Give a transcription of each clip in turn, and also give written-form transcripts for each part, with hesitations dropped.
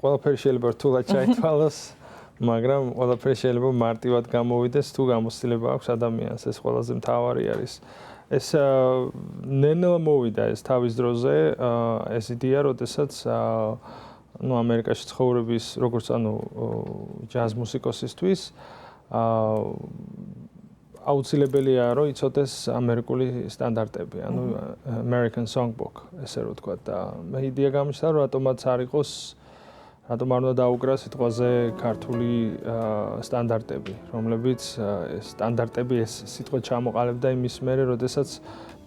ყველაფერი შეიძლება რთულად ჩაითვალოს, მაგრამ ყველაფერი შეიძლება მარტივად გამოვიდეს, თუ გამოცდილება აქვს ადამიანს, ეს ყველაზე მთავარი არის. ეს ნენელა მოვიდა ეს თავის დროზე, ეს იდეა, როდესაც ამერიკაში ცხოვრების, როგორც ჯაზ მუსიკოსისთვის, აუცილებელია, რომ იცოდეს ამერიკული სტანდარტები, American Songbook, ესე რომ ვთქვა და მე იდეა გამიჩნდა, რომ რატომაც არ იყოს, რატომ არ უნდა დაუკრა სიტყვაზე ქართული სტანდარტები, რომლებიც სტანდარტები ეს სიტყვა ჩამოყალიბდა იმის მერე, როდესაც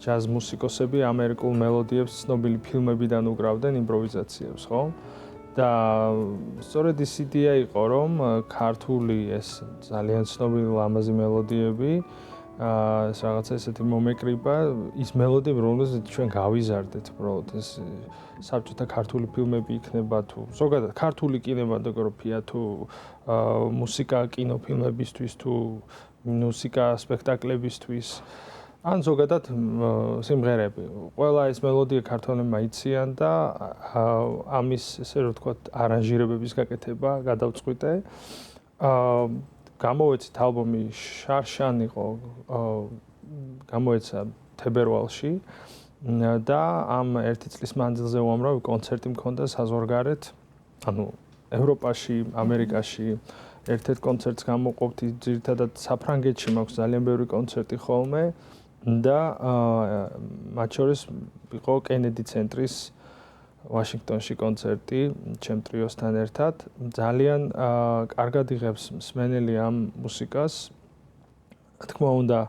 ჯაზ მუსიკოსები ამერიკულ მელოდიებს ცნობილი ფილმებიდან უკრავდნენ იმპროვიზაციებს, ხო? და სწორედ ის იდეა იყო, რომ ქართული ეს ძალიან ცნობილი ლამაზი მელოდიები, ეს რაღაცა ესეთი მომეკრიბა, ის მელოდიები, რომელსაც ჩვენ გავიზარდეთ, უბრალოდ ეს საბჭოთა ქართული ფილმები იქნება თუ ზოგადად ქართული კინემატოგრაფია თუ მუსიკა კინოფილმებისთვის თუ მუსიკა სპექტაკლებისთვის ან ზოგადად სიმღერები. ყველა ეს მელოდია ქართველებმა იციან და ამის ესე რომ ვთქვათ არანჟირებების გაკეთება გადავწყვიტე. გამოვეცით ალბომი შარშან იყო გამოეცა თებერვალში და ამ ერთი წლის მანძილზე უამრავი კონცერტი მქონდა საზღვარგარეთ, ევროპაში, ამერიკაში. ერთ-ერთ კონცერტს გამოვყოფთ, ძირითადად საფრანგეთში მაქვს ძალიან ბევრი კონცერტი ხოლმე. და მათ შორის იყო კენედი ცენტრის ვაშინგტონში კონცერტი ჩემ ტრიოსთან ერთად. ძალიან კარგად იღებს მსმენელი ამ მუსიკას. თქმა უნდა,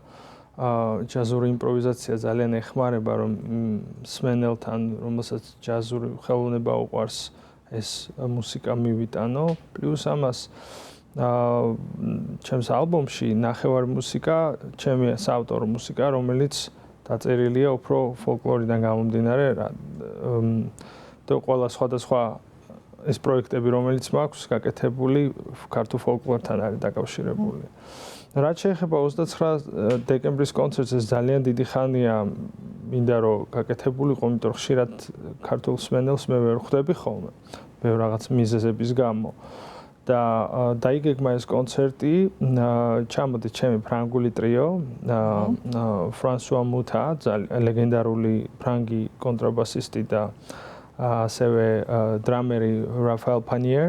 ჯაზური იმპროვიზაცია ძალიან ეხმარება, რომ მსმენელთან, რომელსაც ჯაზური ხელოვნება უყვარს, ეს მუსიკა მივიტანო. პლუს ამას ჩემს ალბომში ნახევარ მუსიკა, ჩემი საავტორო მუსიკა, რომელიც დაწერილია უფრო ფოლკლორიდან გამომდინარე, და ყველა სხვადასხვა ეს პროექტები, რომელიც მაქვს გაკეთებული ქართულ ფოლკლორთან არის დაკავშირებული. რაც შეეხება 29 დეკემბრის კონცერტს, ეს ძალიან დიდი ხანია მინდა რომ გაკეთებულიყო, იმიტომ რომ ხშირად ქართულ მსმენელს მე ვერ ხვდები ხოლმე, ბევრ რაღაც მიზეზების გამო. და დაიგეგმა ეს კონცერტი, ჩამოდით ჩემი ფრანგული ტრიო, ფრანსუა მუთა, ლეგენდარული ფრანგი კონტრაბასისტი და ასევე დრამერი რაფაელ პანიერ,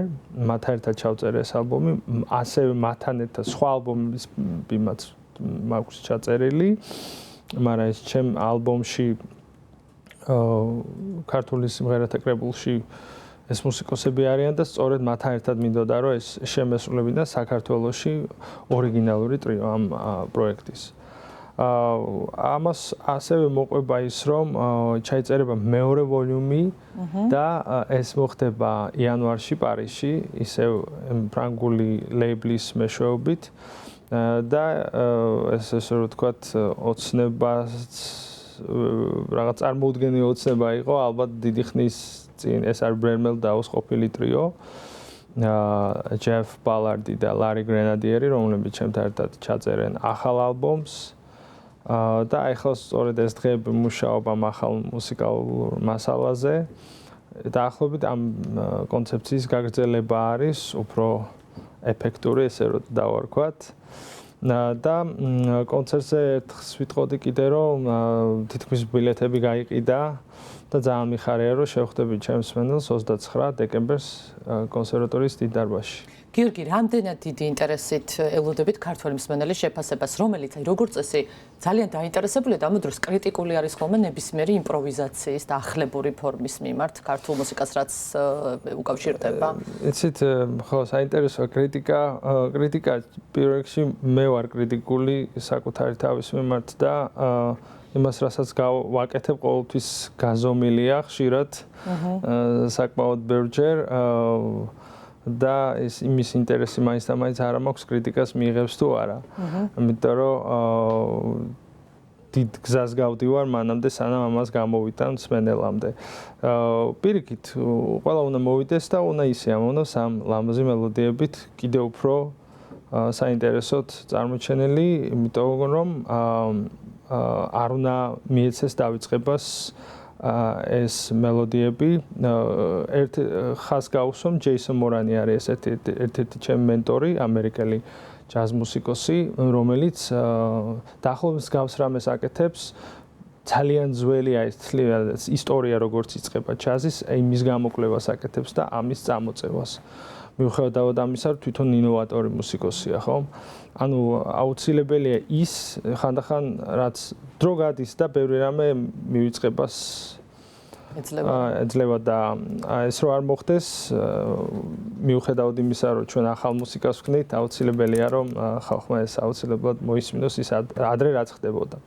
მათთან ერთად ჩავწერე ეს ალბომი, ასევე მათთან ერთად სხვა ალბომებიც მაქვს ჩაწერილი, მაგრამ ეს ჩემ ალბომში ქართული სიმღერათა კრებულში ეს მუსიკოსები არიან და სწორედ მათთან ერთად მინდოდა რომ ეს შემესრულებინა საქართველოში ორიგინალური ტრიო ამ პროექტის. ამას ასევე მოყვება ის რომ ჩაიწერება მეორე ვოლიუმი და ეს მოხდება იანვარში პარიზში, ისევ ფრანგული ლეიბლის მეშვეობით და ეს ესე რომ ვთქვათ ოცნებას რაღაც წარმოუდგენელი ოცნება იყო, ალბათ დიდი ხნის წინ ეს არ ბრერმელ დაუს ყოფილი ტრიო, ჯეფ ბალარდი და ლარი გრენადიერი, რომლებიც ჩემთან ერთად ჩაწერენ ახალ ალბომს და ახლა სწორედ ეს დღეები მუშაობ ამ ახალ მუსიკალურ მასალაზე. დაახლოებით ამ კონცეფციის გაგრძელება არის, უფრო ეფექტური, ესე რომ დავარქვათ. და კონცერტზე ერთხს ვიტყოდი კიდე რომ თითქმის ბილეთები გაიყიდა და ძალიან მიხარია რომ შევხვდები ჩემს მსმენელს 29 დეკემბერს კონსერვატორიის დიდ დარბაზში. გიორგი, რამდენად დიდი ინტერესით ელოდებით ქართველი მსმენელის შეფასებას, რომელიც როგორც წესი ძალიან დაინტერესებულია და ამ დროს კრიტიკული არის ხოლმე ნებისმიერი იმპროვიზაციის და ახლებური ფორმის მიმართ ქართულ მუსიკას, რაც უკავშირდება. იცით, ხო, საინტერესოა კრიტიკა პირველ რიგში მე ვარ კრიტიკული საკუთარი თავის მიმართ და იმას, რასაც ვაკეთებ, ყოველთვის გაზომილია ხშირად, საკმაოდ ბევრჯერ და იმის ინტერესი მაინც და მაინც არ მაქვს კრიტიკას მიიღებს თუ არა. იმიტომ რომ დიდ გზას გავდივარ მანამდე, სანამ ამას გამოვიტან მსმენელამდე. პირიქით, ყველა უნდა მოვიდეს და უნდა ისე ამოვნოს ამ ლამაზი მელოდიებით კიდევ უფრო საინტერესოდ წარმოჩენილი, იმიტომ რომ არ უნდა მიეცეს დავიწყებას ეს მელოდიები. ერთ ხაზს გავუსვამ, ჯეისონ მორანი არის ერთ-ერთი ჩემი მენტორი, ამერიკელი ჯაზ მუსიკოსი, რომელიც დაახლოებით მსგავს რამეს აკეთებს. ძალიან ძველია ეს ისტორია, როგორც იწყება ჯაზის, იმის გამოკვლევას აკეთებს და ამის წამოწევას. მიუხედავად ამისა, თვითონ ინოვატორი მუსიკოსია, ხო? ანუ აუცილებელია ის ხანდახან რაც დრო გადის და ბევრი რამე მივიწყებას ეძლევა და ეს რო არ მოხდეს, მიუხედავად იმისა, რომ ჩვენ ახალ მუსიკას ვქნით, აუცილებელია რომ ხალხმა ეს აუცილებლად მოისმინოს ის ადრე რაც ხდებოდა.